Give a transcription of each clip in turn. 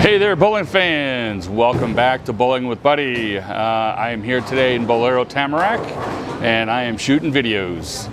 Hey there, bowling fans! Welcome back to Bowling with Buddy. I am here today in Bolero Tamarack, and I am shooting videos.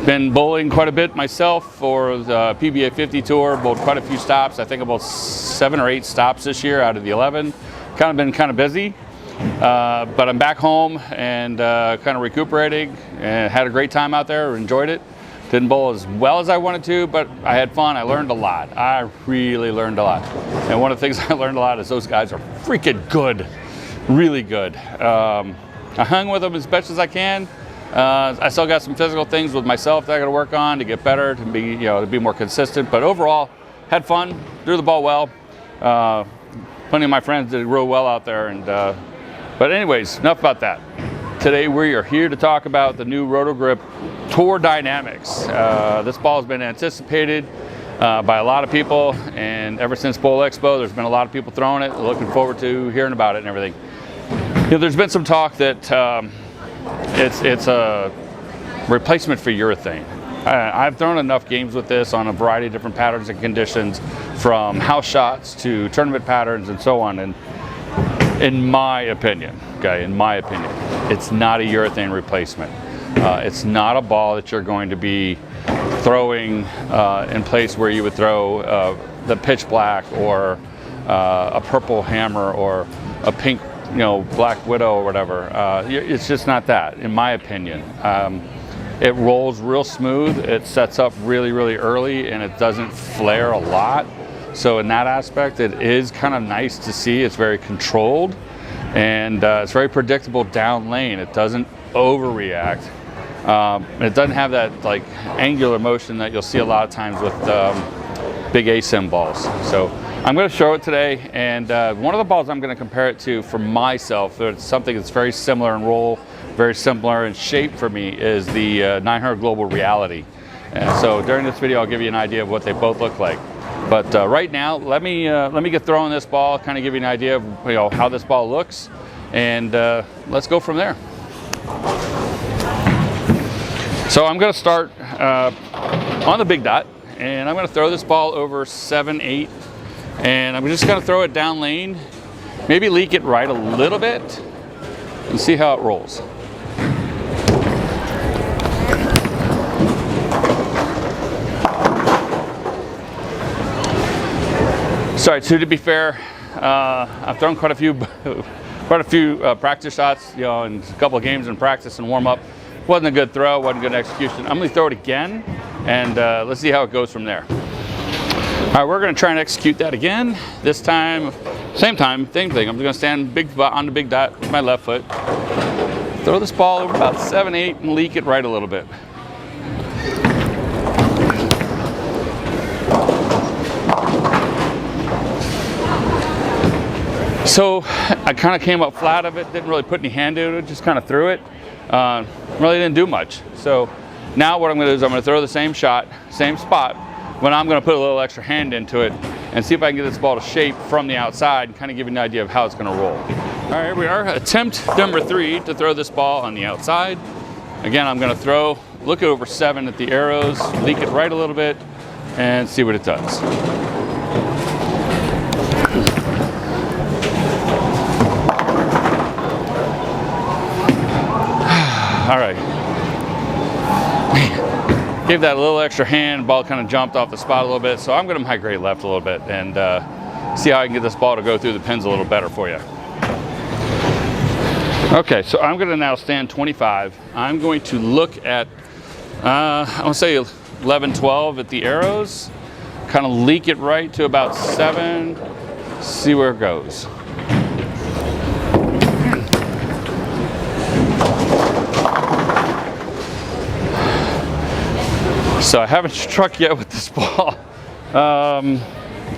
Been bowling quite a bit myself for the PBA 50 tour. Bowled quite a few stops. I think about 7 or 8 stops this year out of the 11. Been kind of busy, but I'm back home and kind of recuperating. And had a great time out there. Enjoyed it. Didn't bowl as well as I wanted to, but I had fun. I learned a lot. I really learned a lot. And one of the things I learned a lot is those guys are freaking good, really good. I hung with them as best as I can. I still got some physical things with myself that I got to work on to get better, to be more consistent. But overall, had fun, threw the ball well. Plenty of my friends did real well out there. But anyways, enough about that. Today we are here to talk about the new Roto Grip Tour Dynamix. This ball has been anticipated by a lot of people, and ever since Bowl Expo, there's been a lot of people throwing it, looking forward to hearing about it and everything. There's been some talk that it's a replacement for urethane. I've thrown enough games with this on a variety of different patterns and conditions, from house shots to tournament patterns and so on. And in my opinion, it's not a urethane replacement. It's not a ball that you're going to be throwing in place where you would throw the pitch black or a purple hammer or a pink, black widow or whatever. It's just not that, in my opinion. It rolls real smooth. It sets up really, really early, and it doesn't flare a lot. So in that aspect, it is kind of nice to see. It's very controlled, and it's very predictable down lane. It doesn't overreact. It doesn't have that angular motion that you'll see a lot of times with big ASIM balls. So I'm going to show it today, and one of the balls I'm going to compare it to for myself, it's something that's very similar in roll, very similar in shape for me, is the 900 Global Reality. And so during this video, I'll give you an idea of what they both look like. But right now, let me get throwing this ball, kind of give you an idea of how this ball looks, and let's go from there. So I'm going to start on the big dot, and I'm going to throw this ball over 7-8, and I'm just going to throw it down lane, maybe leak it right a little bit, and see how it rolls. Sorry, so to be fair, I've thrown quite a few practice shots, and a couple of games in practice and warm up. Wasn't a good throw, wasn't good execution. I'm going to throw it again, and let's see how it goes from there. All right, we're going to try and execute that again. This time, same thing. I'm going to stand on the big dot with my left foot. Throw this ball over about 7-8 and leak it right a little bit. So I kind of came up flat of it, didn't really put any hand into it, just kind of threw it. Really didn't do much. So now what I'm going to do is I'm going to throw the same shot, same spot, but I'm going to put a little extra hand into it and see if I can get this ball to shape from the outside and kind of give you an idea of how it's going to roll. All right, here we are. Attempt number 3 to throw this ball on the outside. Again, I'm going to look it over 7 at the arrows, leak it right a little bit, and see what it does. All right, gave that a little extra hand, ball kind of jumped off the spot a little bit, so I'm going to migrate left a little bit and see how I can get this ball to go through the pins a little better for you. Okay, so I'm going to now stand 25. I'm going to look at, I want to say 11, 12 at the arrows, kind of leak it right to about 7, see where it goes. So I haven't struck yet with this ball. All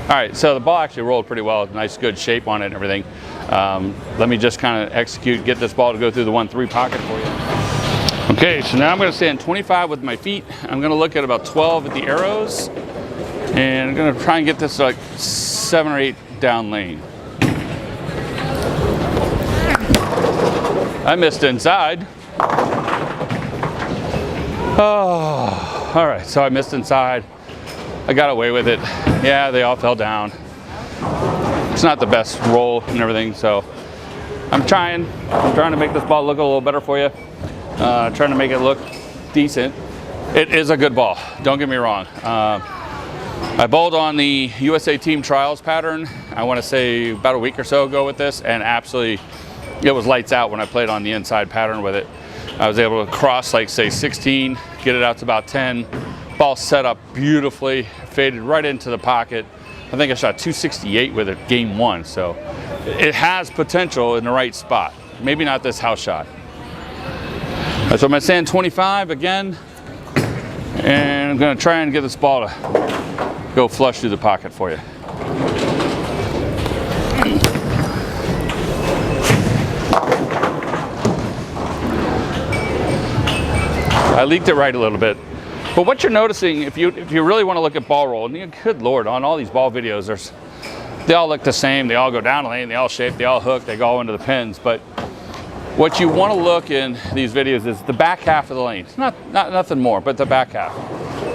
right, so the ball actually rolled pretty well. Nice, good shape on it and everything. Let me just kind of get this ball to go through the 1-3 pocket for you. Okay, so now I'm going to stand 25 with my feet. I'm going to look at about 12 at the arrows, and I'm going to try and get this like 7 or 8 down lane. I missed inside. Oh. All right, so I missed inside. I got away with it. Yeah, they all fell down. it's not the best roll and everything. So I'm trying to make this ball look a little better for you. Trying to make it look decent. It is a good ball, don't get me wrong. I bowled on the USA Team Trials pattern, I want to say about a week or so ago with this, and absolutely it was lights out when I played on the inside pattern with it. I was able to cross like say 16, get it out to about 10. Ball set up beautifully, faded right into the pocket. I think I shot 268 with it game one, so it has potential in the right spot. Maybe not this house shot. So I'm gonna stand 25 again, and I'm gonna try and get this ball to go flush through the pocket for you. I leaked it right a little bit. But what you're noticing, if you really want to look at ball roll, and good Lord, on all these ball videos, they all look the same. They all go down the lane, they all shape, they all hook, they go all into the pins. But what you want to look in these videos is the back half of the lane. It's not nothing more, but the back half.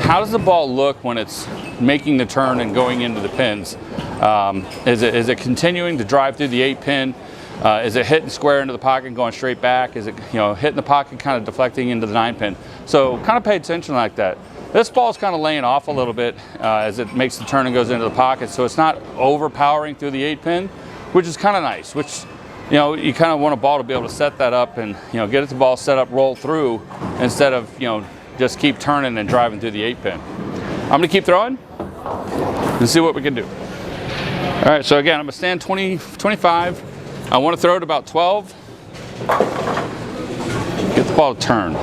How does the ball look when it's making the turn and going into the pins? Is it continuing to drive through the 8-pin? Is it hitting square into the pocket and going straight back? Is it hitting the pocket kind of deflecting into the 9-pin? So kind of pay attention like that. This ball is kind of laying off a little bit as it makes the turn and goes into the pocket, so it's not overpowering through the 8-pin, which is kind of nice. Which you kind of want a ball to be able to set that up and get it the ball set up, roll through, instead of just keep turning and driving through the 8-pin. I'm going to keep throwing and see what we can do. All right, so again, I'm going to stand 25. I want to throw it about 12. Get the ball to turn.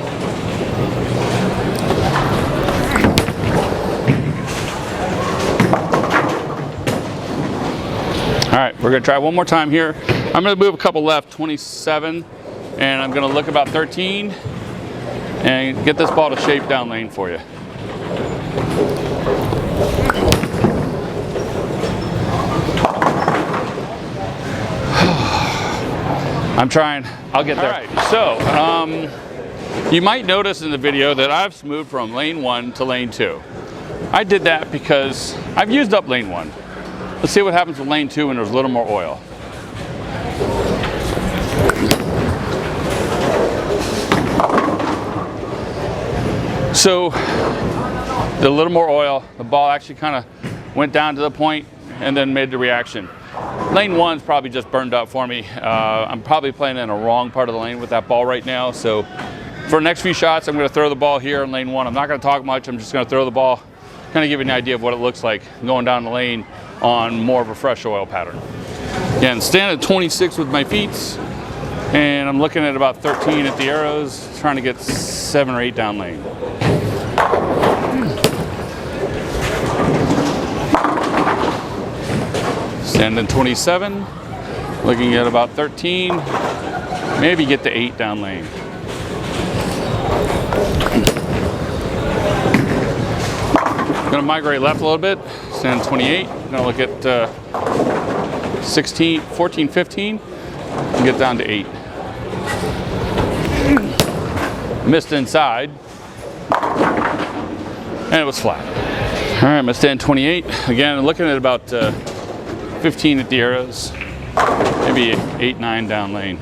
All right, we're going to try one more time here. I'm going to move a couple left, 27, and I'm going to look about 13 and get this ball to shape down lane for you. I'm trying, I'll get there. All right, so you might notice in the video that I've moved from lane 1 to lane 2. I did that because I've used up lane 1. Let's see what happens with lane 2 when there's a little more oil. So the little more oil, the ball actually kind of went down to the point and then made the reaction. Lane 1's probably just burned up for me. I'm probably playing in a wrong part of the lane with that ball right now. So for the next few shots, I'm going to throw the ball here in lane 1. I'm not going to talk much. I'm just going to throw the ball, kind of give you an idea of what it looks like going down the lane on more of a fresh oil pattern. Again, stand at 26 with my feet, and I'm looking at about 13 at the arrows, trying to get 7 or 8 down lane. Standing 27, looking at about 13, maybe get to 8 down lane. I'm gonna migrate left a little bit, stand 28, I'm gonna look at 16, 14, 15, and get down to 8. Missed inside, and it was flat. All right, I'm gonna stand 28. Again, looking at about 15 at the arrows, maybe 8, 9 down lane.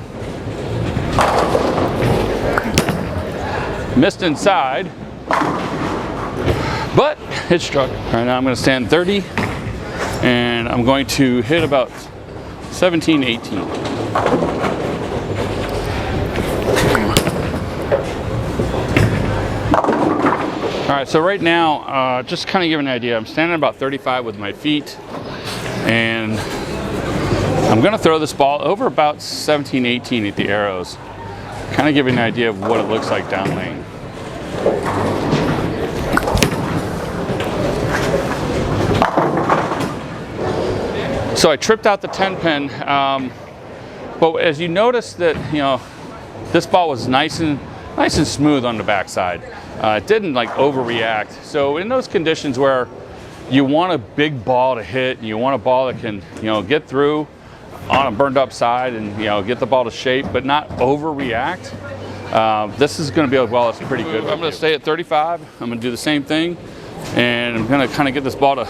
Missed inside, but it struck. All right, now I'm going to stand 30, and I'm going to hit about 17, 18. All right, so right now, just kind of give an idea, I'm standing about 35 with my feet, and I'm going to throw this ball over about 17, 18 at the arrows. Kind of give you an idea of what it looks like down lane. So I tripped out the 10-pin, but as you notice that, this ball was nice and smooth on the backside. It didn't like overreact. So in those conditions where you want a big ball to hit, and you want a ball that can, get through on a burned up side and, get the ball to shape, but not overreact. This is going to be a ball that's pretty good. I'm going to stay at 35. I'm going to do the same thing, and I'm going to kind of get this ball to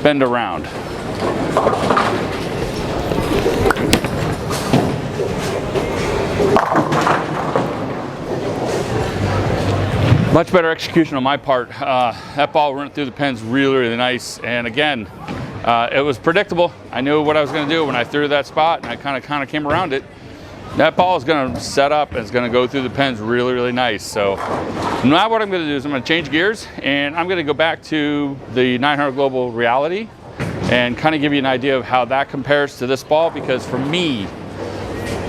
bend around. Much better execution on my part. That ball went through the pins really, really nice. And again, it was predictable. I knew what I was going to do when I threw that spot, and I kind of came around it. That ball is going to set up and it's going to go through the pins really, really nice. So now what I'm going to do is I'm going to change gears, and I'm going to go back to the 900 Global Reality and kind of give you an idea of how that compares to this ball, because for me,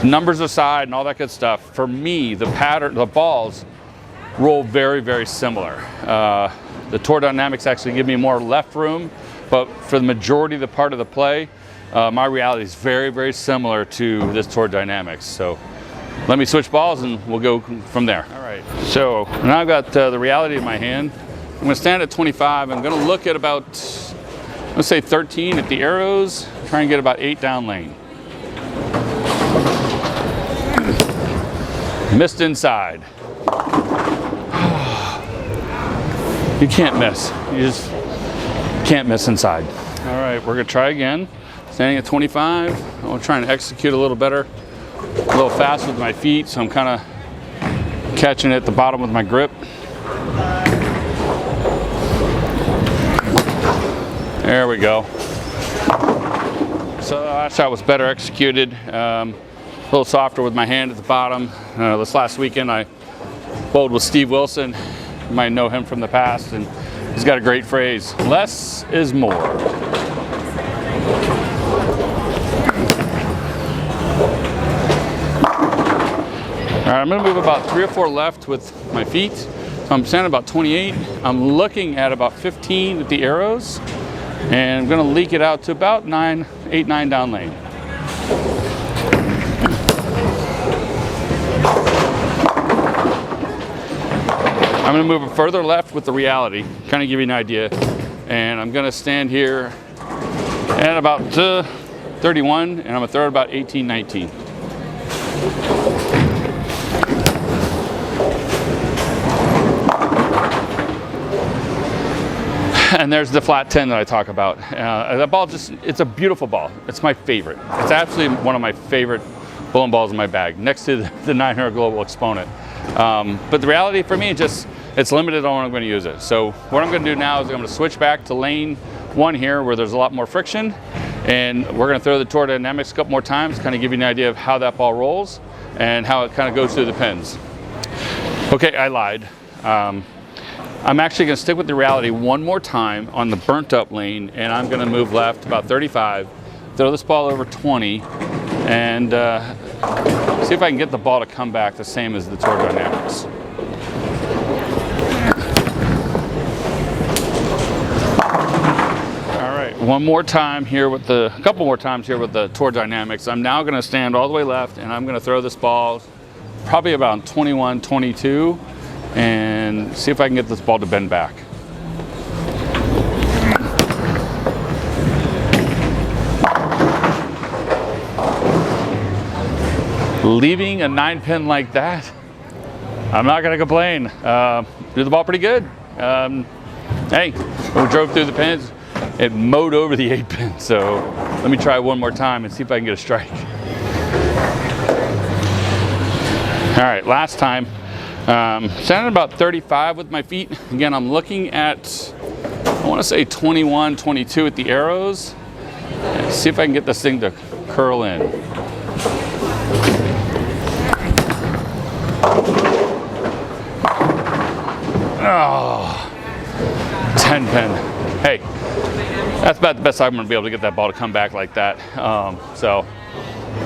numbers aside and all that good stuff, for me, the pattern, the balls roll very, very similar. The Tour Dynamix actually give me more left room, but for the majority of the part of the play, my reality is very, very similar to this Tour Dynamix. So let me switch balls and we'll go from there. All right, so now I've got the reality in my hand. I'm gonna stand at 25. I'm gonna look at about, let's say 13 at the arrows, try and get about 8 down lane. Missed inside. You can't miss. You just can't miss inside. All right, we're gonna try again. Standing at 25, I'm trying to execute a little better, a little fast with my feet, so I'm kind of catching it at the bottom with my grip. There we go. So that shot was better executed, a little softer with my hand at the bottom. This last weekend I bowled with Steve Wilson. You might know him from the past, and he's got a great phrase, less is more. All right, I'm gonna move about 3 or 4 left with my feet. So I'm standing about 28. I'm looking at about 15 at the arrows, and I'm gonna leak it out to about 8, 9 down lane. I'm gonna move it further left with the reality, kind of give you an idea. And I'm gonna stand here at about 31, and I'm gonna throw it about 18, 19. And there's the flat 10 that I talk about. That ball it's a beautiful ball. It's my favorite. It's absolutely one of my favorite bowling balls in my bag, next to the 900 Global Exponent. But the reality for me, it's limited on when I'm going to use it. So what I'm going to do now is I'm going to switch back to lane 1 here, where there's a lot more friction, and we're going to throw the Tour Dynamix a couple more times, kind of give you an idea of how that ball rolls and how it kind of goes through the pins. Okay, I lied. I'm actually going to stick with the reality one more time on the burnt up lane, and I'm going to move left about 35, throw this ball over 20, and see if I can get the ball to come back the same as the Tour Dynamix. All right, one more time here with a couple more times here with the Tour Dynamix. I'm now going to stand all the way left, and I'm going to throw this ball probably about 21, 22, and see if I can get this ball to bend back. Leaving a 9-pin like that, I'm not going to complain. Threw the ball pretty good. Hey, when we drove through the pins, it mowed over the 8-pin. So let me try one more time and see if I can get a strike. All right, last time. Standing about 35 with my feet. Again, I'm looking at, I want to say 21, 22 at the arrows. See if I can get this thing to curl in. Oh, 10-pin. Hey, that's about the best I'm going to be able to get that ball to come back like that. So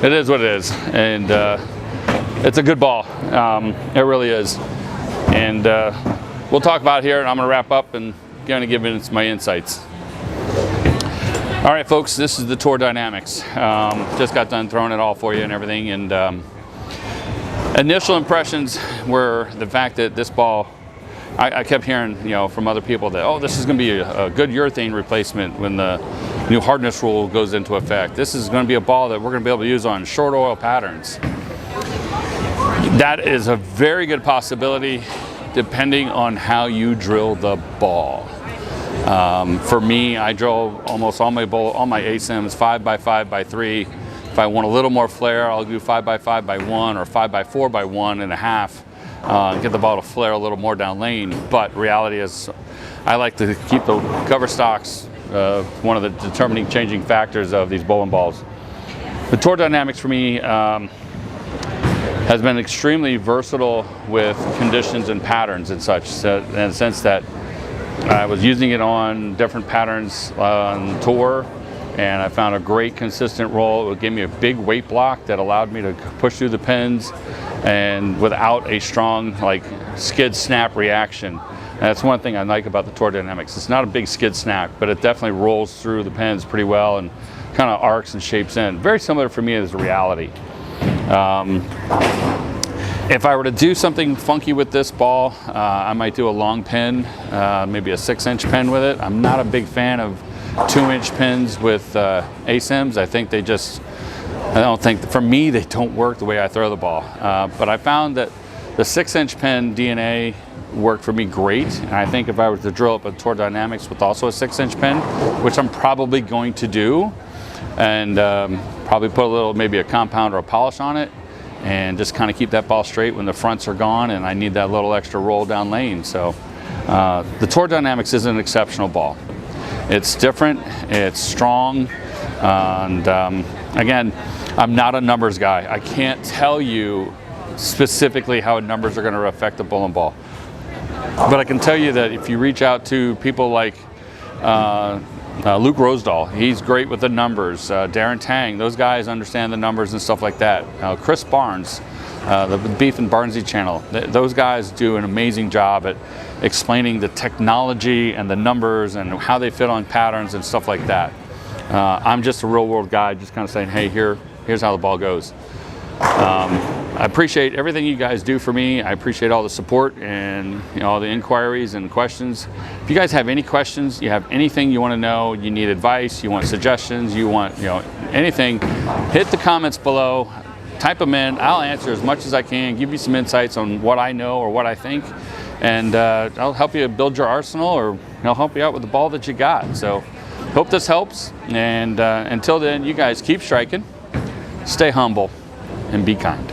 it is what it is, and it's a good ball. It really is. And we'll talk about it here, and I'm going to wrap up and going to give it my insights. All right, folks, this is the Tour Dynamix. Just got done throwing it all for you and everything. And initial impressions were the fact that this ball, I kept hearing, from other people that, oh, this is going to be a good urethane replacement when the new hardness rule goes into effect. This is going to be a ball that we're going to be able to use on short oil patterns. That is a very good possibility, depending on how you drill the ball. For me, I drill almost all my ASIMs 5x5x3. If I want a little more flair, I'll do 5x5x1 or 5x4x1.5. get the ball to flare a little more down lane. But reality is, I like to keep the cover stocks one of the determining changing factors of these bowling balls. The Tour Dynamix for me has been extremely versatile with conditions and patterns and such, in the sense that I was using it on different patterns on tour, and I found a great consistent roll. It gave me a big weight block that allowed me to push through the pins and without a strong like skid snap reaction. And that's one thing I like about the Tour Dynamix. It's not a big skid snap, but it definitely rolls through the pins pretty well and kind of arcs and shapes in. Very similar for me as a reality. If I were to do something funky with this ball, I might do a long pin, maybe a 6-inch pin with it. I'm not a big fan of 2-inch pins with ASIMs. I think I don't think, for me, they don't work the way I throw the ball. But I found that the 6-inch pin DNA worked for me great. And I think if I were to drill up a Tour Dynamix with also a 6-inch pin, which I'm probably going to do, and probably put a little, maybe a compound or a polish on it, and just kind of keep that ball straight when the fronts are gone and I need that little extra roll down lane. So the Tour Dynamix is an exceptional ball. It's different, it's strong, and again, I'm not a numbers guy. I can't tell you specifically how numbers are going to affect the bowling ball. But I can tell you that if you reach out to people like Luke Rosedal, he's great with the numbers. Darren Tang, those guys understand the numbers and stuff like that. Chris Barnes, the Beef and Barnesy channel, those guys do an amazing job at explaining the technology and the numbers and how they fit on patterns and stuff like that. I'm just a real world guy, just kind of saying, hey, here's how the ball goes. I appreciate everything you guys do for me. I appreciate all the support and all the inquiries and questions. If you guys have any questions, you have anything you want to know, you need advice, you want suggestions, you want anything, hit the comments below, type them in. I'll answer as much as I can, give you some insights on what I know or what I think, and I'll help you build your arsenal, or I'll help you out with the ball that you got. So hope this helps, and until then, you guys keep striking, stay humble, and be kind.